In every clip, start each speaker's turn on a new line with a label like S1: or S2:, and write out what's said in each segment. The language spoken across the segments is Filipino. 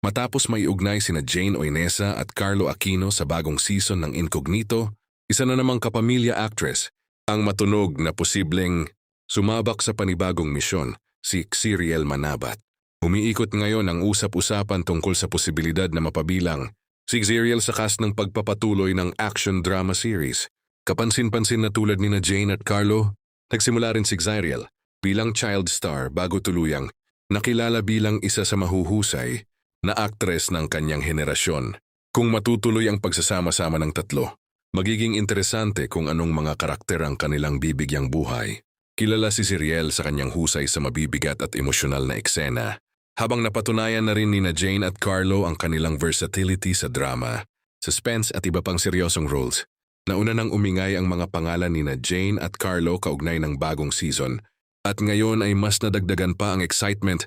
S1: Matapos maiugnay sina Jane Oinesa at Carlo Aquino sa bagong season ng Incognito, isa na namang kapamilya actress ang matunog na posibleng sumabak sa panibagong misyon, si Xiriel Manabat. Umiikot ngayon ang usap-usapan tungkol sa posibilidad na mapabilang si Xiriel sa cast ng pagpapatuloy ng action drama series. Kapansin-pansin na tulad ni Jane at Carlo, nagsimula rin si Xiriel bilang child star bago tuluyang nakilala bilang isa sa mahuhusay na aktres ng kanyang henerasyon. Kung matutuloy ang pagsasama-sama ng tatlo, magiging interesante kung anong mga karakter ang kanilang bibigyang buhay. Kilala si Xiriel sa kanyang husay sa mabibigat at emosyonal na eksena, habang napatunayan na rin ni Jane at Carlo ang kanilang versatility sa drama, suspense at iba pang seryosong roles. Nauna nang umingay ang mga pangalan ni Jane at Carlo kaugnay ng bagong season, at ngayon ay mas nadagdagan pa ang excitement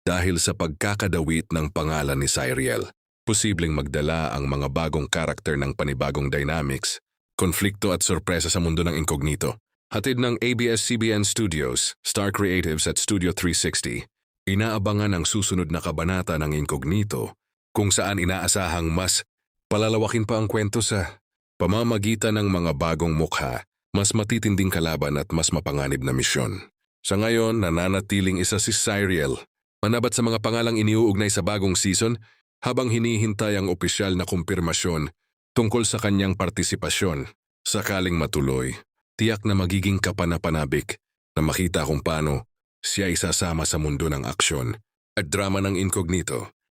S1: dahil sa pagkakadawit ng pangalan ni Xiriel. Posibleng magdala ang mga bagong karakter ng panibagong dynamics, konflikto at sorpresa sa mundo ng Incognito. Hatid ng ABS-CBN Studios, Star Creatives at Studio 360, inaabangan ang susunod na kabanata ng Incognito kung saan inaasahang mas palalawakin pa ang kwento sa pamamagitan ng mga bagong mukha, mas matitinding kalaban at mas mapanganib na misyon. Sa ngayon, nananatiling isa si Xiriel, manabat sa mga pangalang iniuugnay sa bagong season habang hinihintay ang opisyal na kumpirmasyon tungkol sa kanyang partisipasyon. Sakaling matuloy, tiyak na magiging kapanapanabik na makita kung paano siya isasama sa mundo ng aksyon at drama ng Incognito.